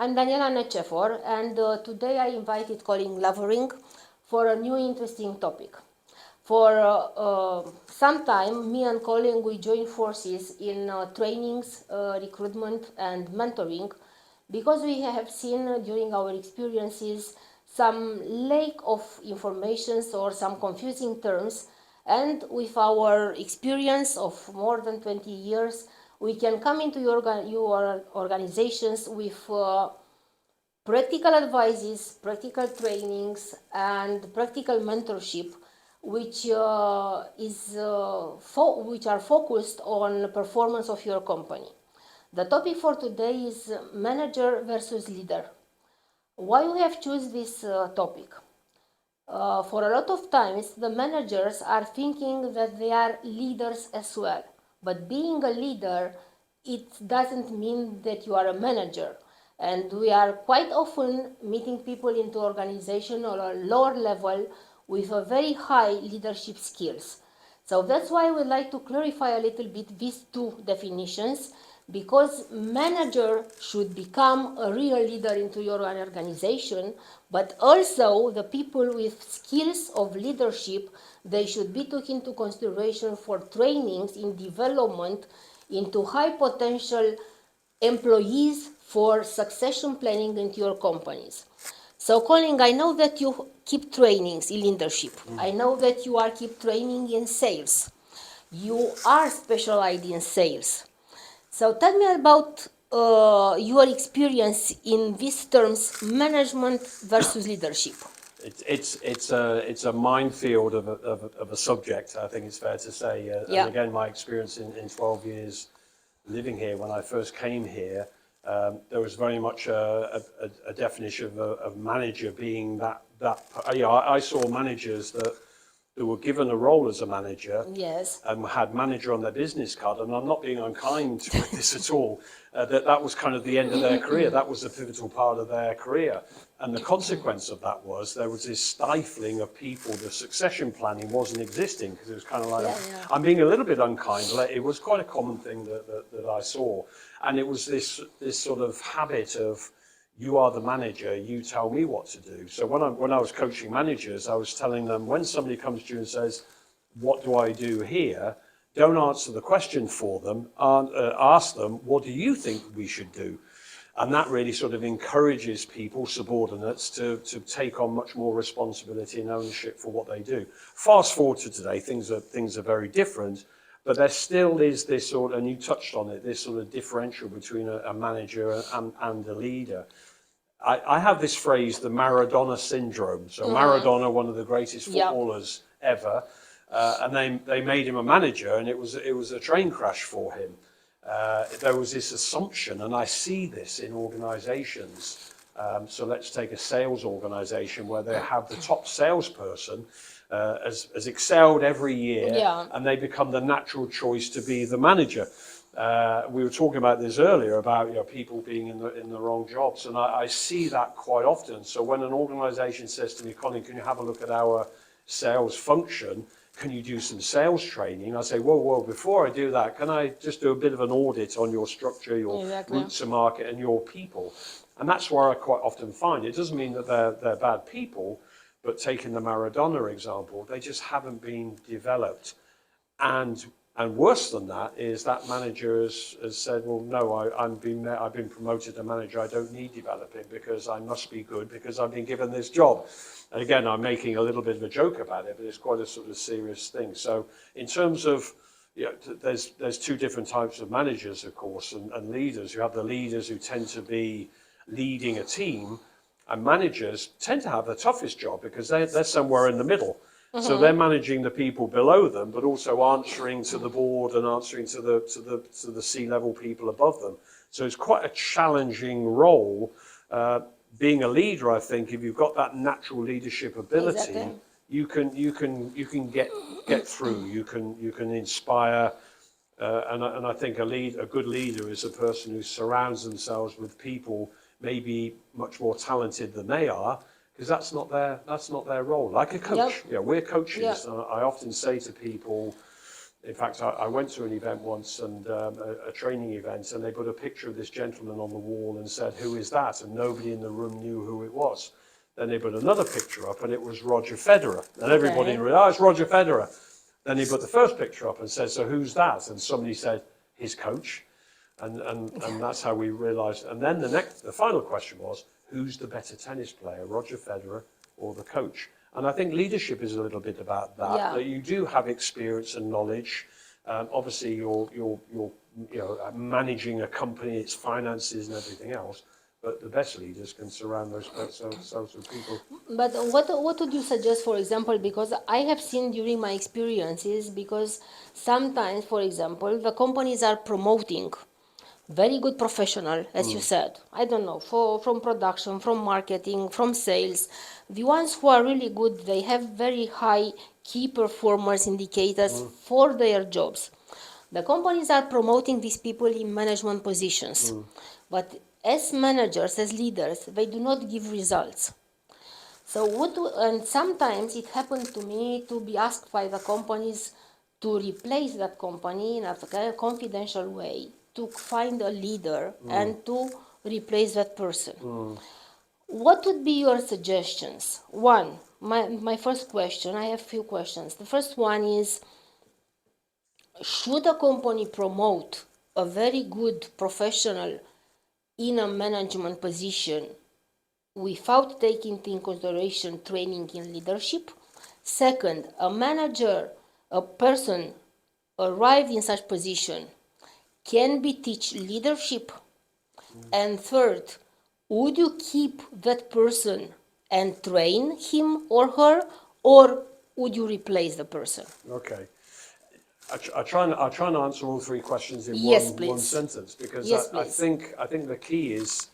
I'm Daniela Necefor, and today I invited Colin Lavering for a new interesting topic. For some time, me and Colin, we joined forces in trainings, recruitment, and mentoring because we have seen during our experiences some lack of information or some confusing terms, and with our experience of more than 20 years, we can come into your organizations with practical advices, practical trainings, and practical mentorship, which which are focused on performance of your company. The topic for today is manager versus leader. Why we have chosen this topic? For a lot of times, the managers are thinking that they are leaders as well. But being a leader, it doesn't mean that you are a manager. And we are quite often meeting people into organization or a lower level with a very high leadership skills. So that's why we'd like to clarify a little bit these two definitions, because manager should become a real leader into your organization, but also the people with skills of leadership, they should be taken into consideration for trainings in development into high potential employees for succession planning into your companies. So Colin, I know that you keep trainings in leadership. I know that you are keep training in sales. You are specialized in sales. So tell me about your experience in these terms, management versus leadership. It's a minefield of a subject, I think it's fair to say. And again, my experience in 12 years living here, when I first came here, there was very much a definition of manager being that I saw managers that were given a role as a manager, yes, and had manager on their business card, and I'm not being unkind with this at all, that was kind of the end of their career. That was the pivotal part of their career. And the consequence of that was there was this stifling of people. The succession planning wasn't existing, because it was kind of like, I'm being a little bit unkind, but it was quite a common thing that I saw. And it was this sort of habit of, you are the manager, you tell me what to do. So when I was coaching managers, I was telling them, when somebody comes to you and says, what do I do here? Don't answer the question for them. Ask them, what do you think we should do? And that really sort of encourages people, subordinates, to take on much more responsibility and ownership for what they do. Fast forward to today, things are very different, but there still is this sort, and you touched on it, this sort of differential between a manager and a leader. I have this phrase, the Maradona syndrome. So Maradona, one of the greatest footballers ever, and they made him a manager, and it was a train crash for him. There was this assumption, and I see this in organizations. So let's take a sales organization where they have the top salesperson has excelled every year, and they become the natural choice to be the manager. We were talking about this earlier about people being in the wrong jobs, and I see that quite often. So when an organization says to me, Colin, can you have a look at our sales function? Can you do some sales training? I say, whoa, before I do that, can I just do a bit of an audit on your structure, your routes to market, and your people? And that's where I quite often find it doesn't mean that they're bad people, but taking the Maradona example, they just haven't been developed. And worse than that is that manager has said, well, no, I've been promoted to manager. I don't need developing because I must be good because I've been given this job. And again, I'm making a little bit of a joke about it, but it's quite a sort of serious thing. So in terms of, there's two different types of managers, of course, and leaders. You have the leaders who tend to be leading a team, and managers tend to have the toughest job because they're somewhere in the middle. So they're managing the people below them, but also answering to the board and answering to the C-level people above them. So it's quite a challenging role. Being a leader, I think, if you've got that natural leadership ability, you can get through. You can inspire, and I think a good leader is a person who surrounds themselves with people maybe much more talented than they are, because that's not their role. Like a coach, we're coaches. I often say to people, In fact, I went to an event once, and a training event, and they put a picture of this gentleman on the wall and said, "Who is that?" And nobody in the room knew who it was. Then they put another picture up, and it was Roger Federer. And everybody realized, "Oh, it's Roger Federer." Then he put the first picture up and said, "So who's that?" And somebody said, "His coach." And that's how we realized. And then the final question was, who's the better tennis player, Roger Federer or the coach? And I think leadership is a little bit about that, Yeah. that you do have experience and knowledge. Obviously, you're managing a company, its finances and everything else. But the best leaders can surround those sorts of people. But what would you suggest, for example, because I have seen during my experiences, because sometimes, for example, the companies are promoting very good professional, as you said, I don't know, from production, from marketing, from sales. The ones who are really good, they have very high key performance indicators for their jobs. The companies are promoting these people in management positions, but as managers, as leaders, they do not give results. So and sometimes it happened to me to be asked by the companies to replace that company in a kind of confidential way, to find a leader and to replace that person. What would be your suggestions? One, my first question, I have few questions. The first one is, should a company promote a very good professional in a management position without taking into consideration training in leadership? Second, a manager, a person arrived in such position, can be teach leadership? And third, would you keep that person and train him or her, or would you replace the person? Okay. I'll try and answer all three questions in Yes, one please. sentence, because Yes, I please. think the key is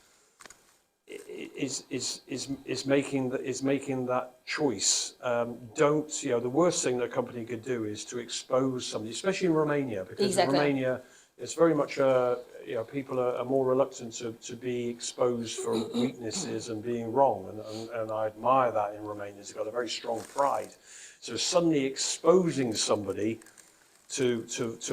making that choice. Don't, the worst thing that a company could do is to expose somebody, especially in Romania, because Exactly. in Romania it's very much people are more reluctant to be exposed for weaknesses and being wrong, and I admire that in Romania. It's got a very strong pride. So suddenly exposing somebody to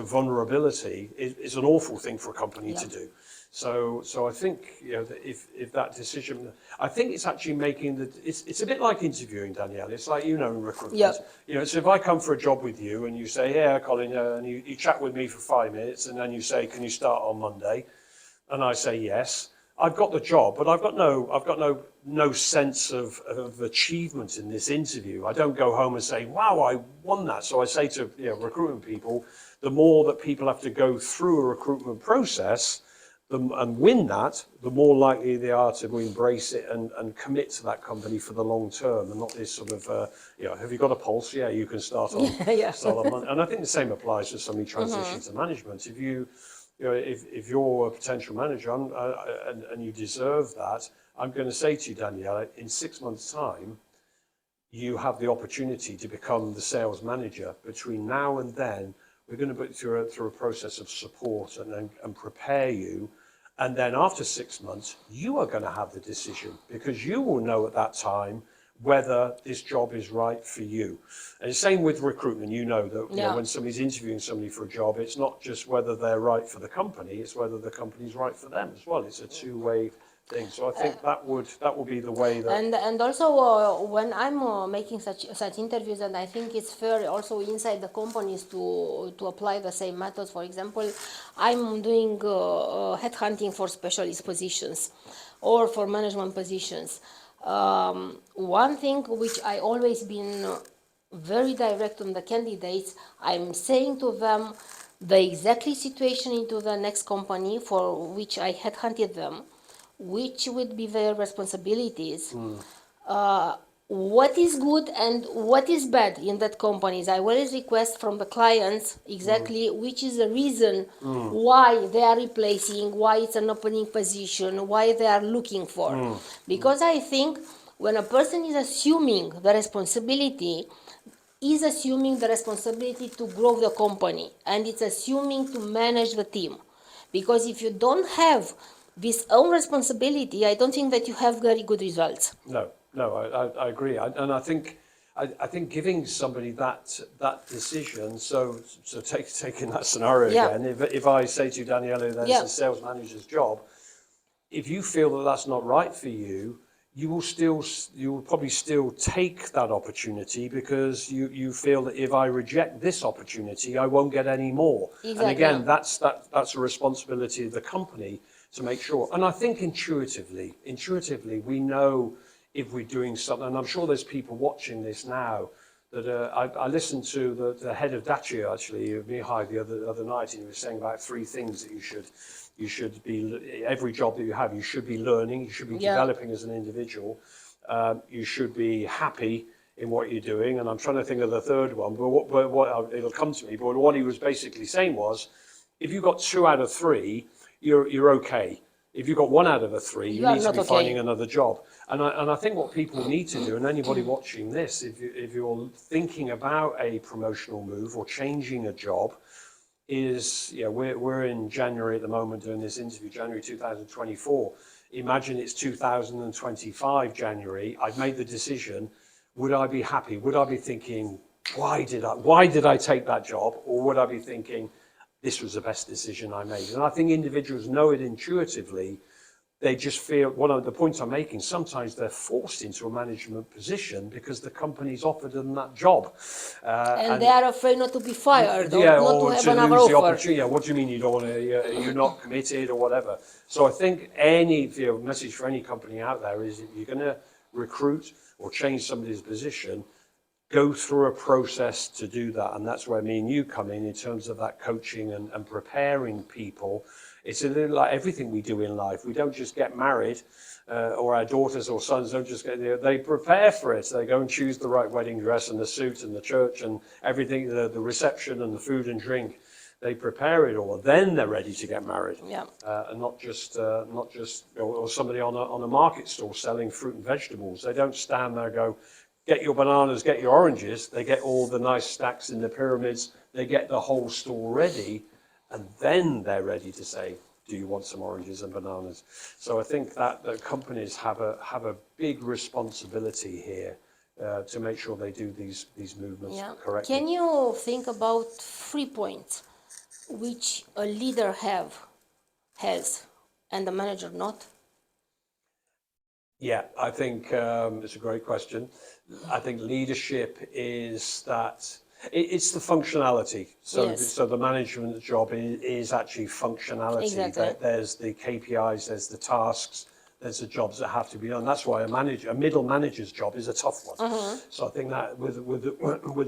vulnerability is an awful thing for a company to do. So I think that if that decision, I think it's actually it's a bit like interviewing, Daniela. It's like in recruitment. Yeah. So if I come for a job with you and you say, "Yeah, Colin," and you chat with me for 5 minutes, and then you say, "Can you start on Monday?" And I say yes. I've got the job, but I've got no sense of achievement in this interview. I don't go home and say, "Wow, I won that." So I say to recruitment people, the more that people have to go through a recruitment process and win that, the more likely they are to embrace it and commit to that company for the long term, and not this sort of, have you got a pulse? Yeah, you can start on Yeah. start on Monday. And I think the same applies to somebody transitioning to management. If you're a potential manager and you deserve that, I'm going to say to you, Daniela, in 6 months' time, you have the opportunity to become the sales manager. Between now and then, we're going to put you through a process of support and prepare you. And then after 6 months, you are going to have the decision, because you will know at that time whether this job is right for you. And the same with recruitment. That when somebody's interviewing somebody for a job, it's not just whether they're right for the company, it's whether the company's right for them as well. It's a two-way thing. So I think that would be the way that. And also when I'm making such interviews, and I think it's fair also inside the companies to apply the same methods. For example, I'm doing headhunting for specialist positions or for management positions. One thing which I always been very direct on the candidates, I'm saying to them the exactly situation into the next company for which I headhunted them, which would be their responsibilities, what is good and what is bad in that companies. I always request from the clients exactly which is the reason why they are replacing, why it's an opening position, why they are looking for. Because I think when a person is assuming the responsibility, is assuming the responsibility to grow the company, and it's assuming to manage the team. Because if you don't have this own responsibility, I don't think that you have very good results. No, I agree. And I think I think giving somebody that decision. So taking that scenario Yeah. again. If I say to you, Daniela, there's Yeah. a sales manager's job, if you feel that that's not right for you, you will probably still take that opportunity because you feel that if I reject this opportunity, I won't get any more. Exactly. And again, that's a responsibility of the company to make sure. And I think intuitively, we know if we're doing something. And I'm sure there's people watching this now that I listened to the head of Dacia, actually, Mihai, the other night, and he was saying about 3 things that you should be, every job that you have, you should be learning, you should be developing as an individual, you should be happy in what you're doing, and I'm trying to think of the third one, but what it'll come to me, but what he was basically saying was, if you got 2 out of 3, you're okay. If you got 1 out of a 3, you need to be finding another job. And I think what people need to do, and anybody watching this, if you're thinking about a promotional move or changing a job, is, we're in January at the moment doing this interview, January 2024. Imagine it's 2025 January. I've made the decision. Would I be happy? Would I be thinking, why did I take that job? Or would I be thinking, this was the best decision I made? And I think individuals know it intuitively. They just feel, one of the points I'm making, sometimes they're forced into a management position because the company's offered them that job. And they are afraid not to be fired, or yeah, not or to have to another lose the offer. opportunity. Yeah, what do you mean you don't want to, you're not committed or whatever? So I think any message for any company out there is, if you're going to recruit or change somebody's position, go through a process to do that. And that's where me and you come in terms of that coaching and preparing people. It's a little like everything we do in life. We don't just get married, or our daughters or sons don't just get there. They prepare for it. They go and choose the right wedding dress and the suit and the church and everything, the reception and the food and drink. They prepare it all. Then they're ready to get married. Yeah. And not just or somebody on a market stall selling fruit and vegetables. They don't stand there and go, get your bananas, get your oranges. They get all the nice stacks in the pyramids. They get the whole store ready, and then they're ready to say, do you want some oranges and bananas? So I think that companies have a big responsibility here to make sure they do these movements correctly. Can you think about 3 points which a leader has and the manager not? Yeah, I think it's a great question. I think leadership is that it's the functionality. So the management job is actually functionality. Exactly. There's the KPIs, there's the tasks, there's the jobs that have to be done. That's why a middle manager's job is a tough one. So I think that with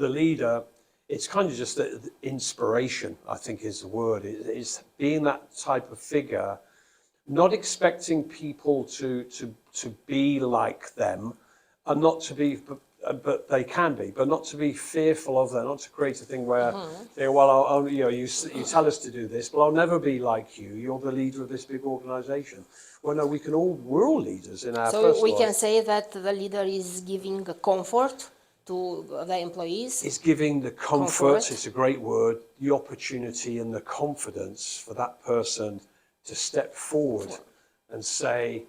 a leader, it's kind of just the inspiration, I think is the word. It's being that type of figure, not expecting people to be like them, and not to be, but they can be, but not to be fearful of them, not to create a thing where they, well, you tell us to do this, but I'll never be like you. You're the leader of this big organization. Well, no, we're all leaders in our personal life. So we can say that the leader is giving comfort to the employees. It's giving the comfort, it's a great word, the opportunity and the confidence for that person to step forward and say,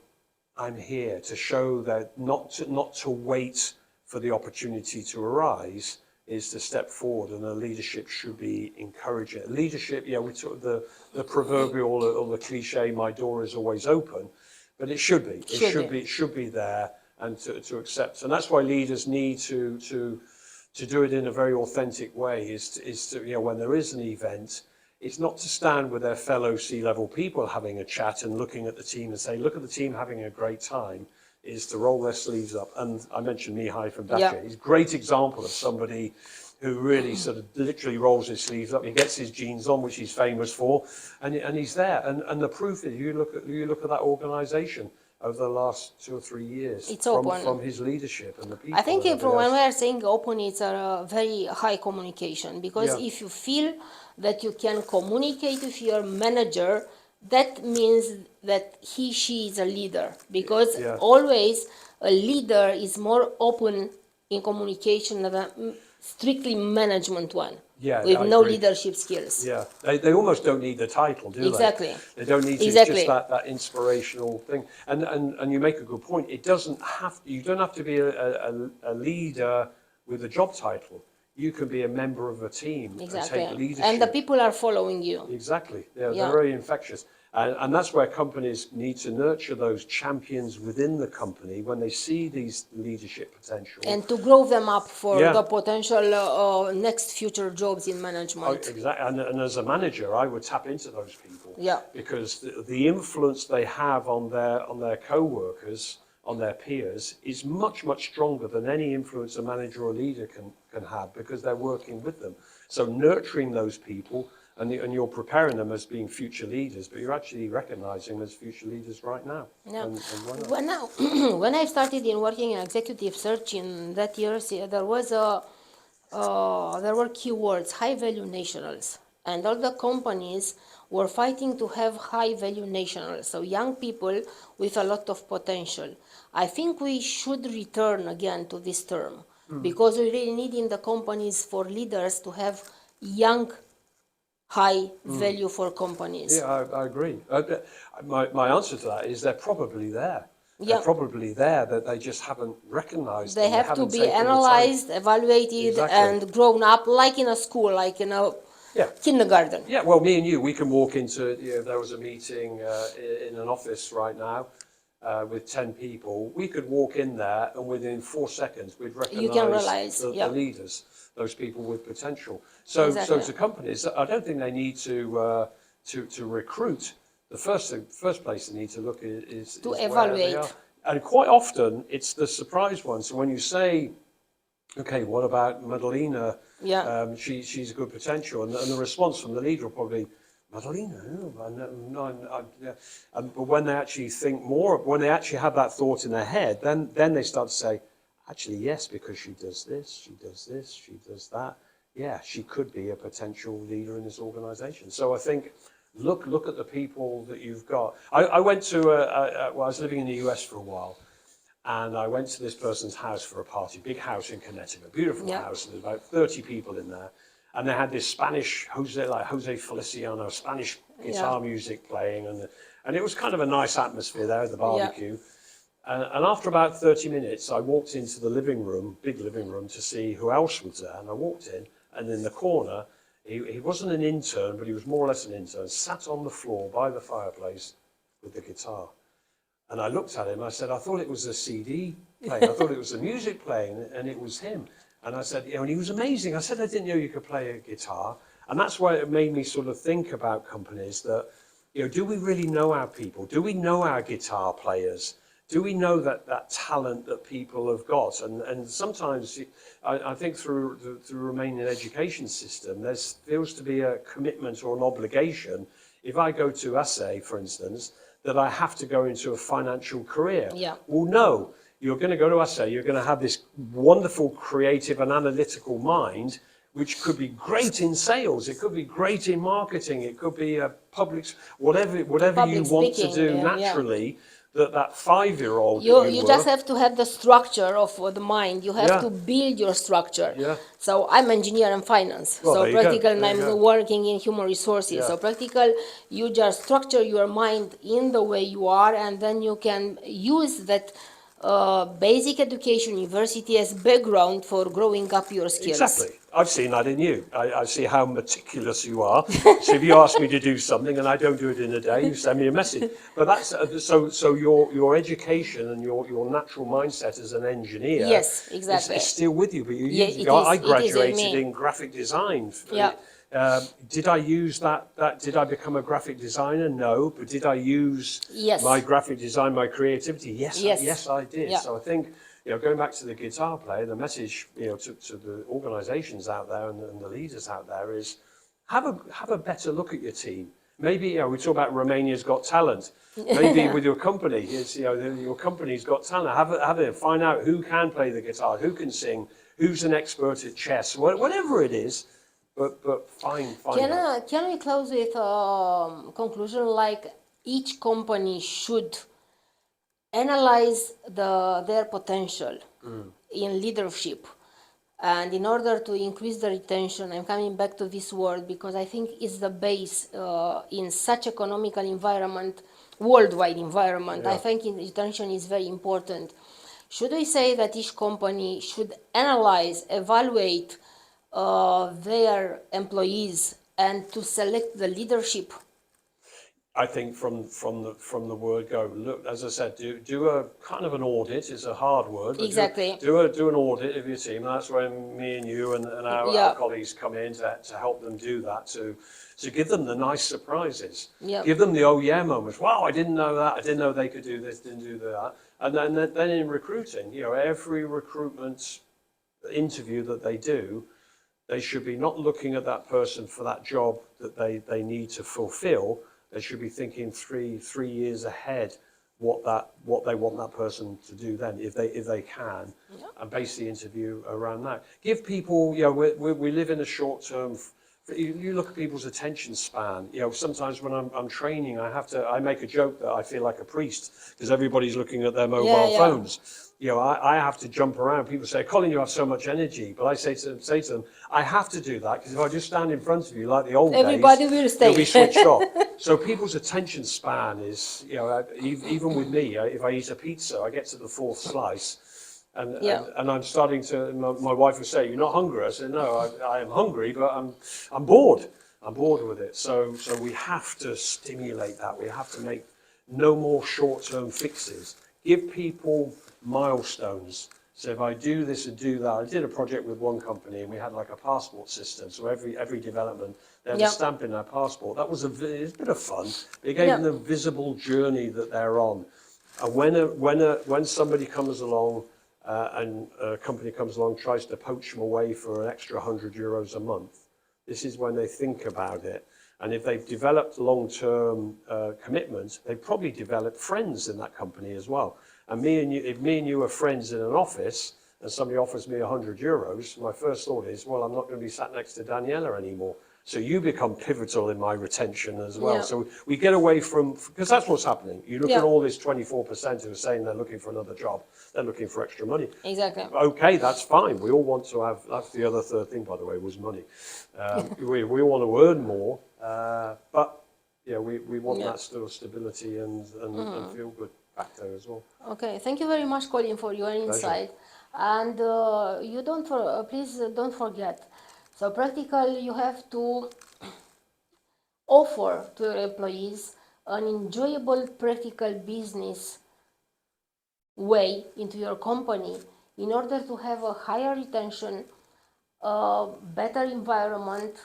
I'm here, to show that not to wait for the opportunity to arise, is to step forward, and the leadership should be encouraging. Leadership, we took the proverbial or the cliche, my door is always open, but it should be. It should be there, and to accept. And that's why leaders need to do it in a very authentic way, is to, when there is an event, it's not to stand with their fellow C-level people having a chat and looking at the team and say, look at the team having a great time, is to roll their sleeves up. And I mentioned Mihai from Dacia. He's a great example of somebody who really sort of literally rolls his sleeves up. He gets his jeans on, which he's famous for, and he's there. And the proof is, you look at that organization over the last 2 or 3 years, It's open. From his leadership and the people. I think when we are saying open, it's a very high communication, because if you feel that you can communicate with your manager, that means that she is a leader, because always a leader is more open in communication than a strictly management one. With no leadership skills. Yeah, they almost don't need the title, do they? Exactly. They don't need to, it's just that inspirational thing. And you make a good point. You don't have to be a leader with a job title. You can be a member of a team Exactly. and take leadership. And the people are following you. Exactly. Yeah. They're very infectious. And that's where companies need to nurture those champions within the company when they see these leadership potential. And to grow them up for Yeah. the potential next future jobs in management. Exactly. And as a manager, I would tap into those people. Yeah. Because the influence they have on their co-workers, on their peers, is much, much stronger than any influence a manager or leader can have, because they're working with them. So nurturing those people, and you're preparing them as being future leaders, but you're actually recognizing them as future leaders right now. Yeah. And why not? When I started in working in executive search in that year, there were keywords, high value nationals, and all the companies were fighting to have high value nationals, so young people with a lot of potential. I think we should return again to this term, because we really need in the companies for leaders to have young high value for companies. Yeah, I agree. My answer to that is they're probably there. Yeah. They're probably there, that they just haven't recognized They them. have to haven't be taken the time. analyzed, evaluated, Exactly. and grown up, like in a school, like in a Yeah. kindergarten. Yeah, well, me and you, we can walk into, there was a meeting in an office right now with 10 people. We could walk in there, and within 4 seconds, we'd You can recognize realize, the yeah. leaders, those people with potential. So Exactly. to companies, I don't think they need to recruit. The first place they need to look is To where they evaluate. are. And quite often, it's the surprise one. So when you say, okay, what about Madalena? Yeah. She's a good potential, and the response from the leader will probably, Madalena, yeah. But when they actually think more, when they actually have that thought in their head, then they start to say, actually, yes, because she does this, she does this, she does that. Yeah, she could be a potential leader in this organization. So I think, look at the people that you've got. I went to, well, I was living in the US for a while, and I went to this person's house for a party, big house in Connecticut, beautiful Yeah. house, and there's about 30 people in there. And they had this Spanish, Jose Feliciano, Spanish guitar music playing, and it was kind of a nice atmosphere there at the barbecue. And after about 30 minutes, I walked into the living room, big living room, to see who else was there. And I walked in, and in the corner, he wasn't an intern, but he was more or less an intern, sat on the floor by the fireplace with the guitar. And I looked at him, I said, I thought it was a CD playing, I thought it was the music playing, and it was him. And I said, and he was amazing. I said, I didn't know you could play a guitar. And that's why it made me sort of think about companies that, do we really know our people? Do we know our guitar players? Do we know that talent that people have got? And sometimes I think through the Romanian education system, there feels to be a commitment or an obligation. If I go to ASE, for instance, that I have to go into a financial career. Yeah. Well, no, you're going to go to ASE, you're going to have this wonderful creative and analytical mind, which could be great in sales, it could be great in marketing, it could be a whatever you want to do naturally. That 5-year-old you just have to have the structure of the mind. You have Yeah. to build your structure. Yeah. So I'm engineer and finance. Well, So there you go. practical, and There you I'm go. working in human resources. Yeah. So practical, you just structure your mind in the way you are, and then you can use that basic education, university as background for growing up your skills. Exactly. I've seen that in you. I see how meticulous you are. So if you ask me to do something and I don't do it in a day, you send me a message. But that's so your education and your natural mindset as an engineer, Yes, exactly. is still with you. But you Yeah, use it it. I is in graduated me. in graphic design. Yeah. Did I use that? Did I become a graphic designer? No. But did I use Yes. my graphic design, my creativity? Yes. Yes. Yes, I did. Yeah. So I think, going back to the guitar player, the message, to the organisations out there and the leaders out there is, have a better look at your team. Maybe, we talk about Romania's Got Talent. Maybe with your company, it's, your company's got talent. Have it. Find out who can play the guitar, who can sing, who's an expert at chess, whatever it is. But find out. Can we close with a conclusion like each company should analyze their potential in leadership, and in order to increase the retention, I'm coming back to this word because I think it's the base in such economical environment, worldwide environment. Yeah. I think retention is very important. Should we say that each company should analyze, evaluate their employees and to select the leadership? I think from the word go, look, as I said, do a kind of an audit. It's a hard word, but Exactly. do an audit of your team. That's when me and you and our Yeah. colleagues come in to help them do that, to give them the nice surprises. Yeah. Give them the oh yeah moments. Wow, I didn't know that. I didn't know they could do this, didn't do that. And then in recruiting, every recruitment interview that they do, they should be not looking at that person for that job that they need to fulfill. They should be thinking three years ahead what they want that person to do then, if they can, and base the interview around that. Give people, we live in a short term. You look at people's attention span. Sometimes when I'm training, I make a joke that I feel like a priest because everybody's looking at their mobile Yeah. phones. I have to jump around. People say, Colin, you have so much energy. But I say to them, I have to do that because if I just stand in front of you like the old Everybody days, will stay. you'll be switched off. So people's attention span is, even with me, if I eat a pizza, I get to the fourth slice. And I'm starting to, my wife would say, you're not hungry? I said, no, I am hungry, but I'm bored. I'm bored with it. So we have to stimulate that. We have to make no more short-term fixes. Give people milestones. So if I do this and do that, I did a project with one company and we had like a passport system. So every development, they had a stamp in their passport. That was a bit of fun. It gave them the visible journey that they're on. And when somebody comes along and a company comes along, tries to poach them away for an extra €100 a month, this is when they think about it. And if they've developed long-term commitment, they've probably developed friends in that company as well. And if me and you are friends in an office and somebody offers me €100, my first thought is, well, I'm not going to be sat next to Daniela anymore. So you become pivotal in my retention as well. Yeah. So we get away from, because that's what's happening. You look at all this 24% who are saying they're looking for another job. They're looking for extra money. Exactly. Okay, that's fine. We all want to have, that's the other third thing, by the way, was money. We want to earn more, but we want that sort of stability and feel good factor as well. Okay, thank you very much, Colin, for your insight. And you please don't forget. So practical, you have to offer to your employees an enjoyable, practical business way into your company in order to have a higher retention, a better environment,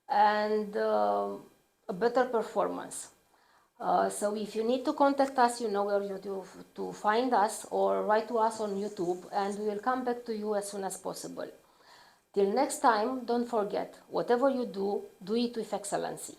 and a better performance. So if you need to contact us, you know where to find us, or write to us on YouTube, and we will come back to you as soon as possible. Till next time, don't forget, whatever you do, do it with excellency.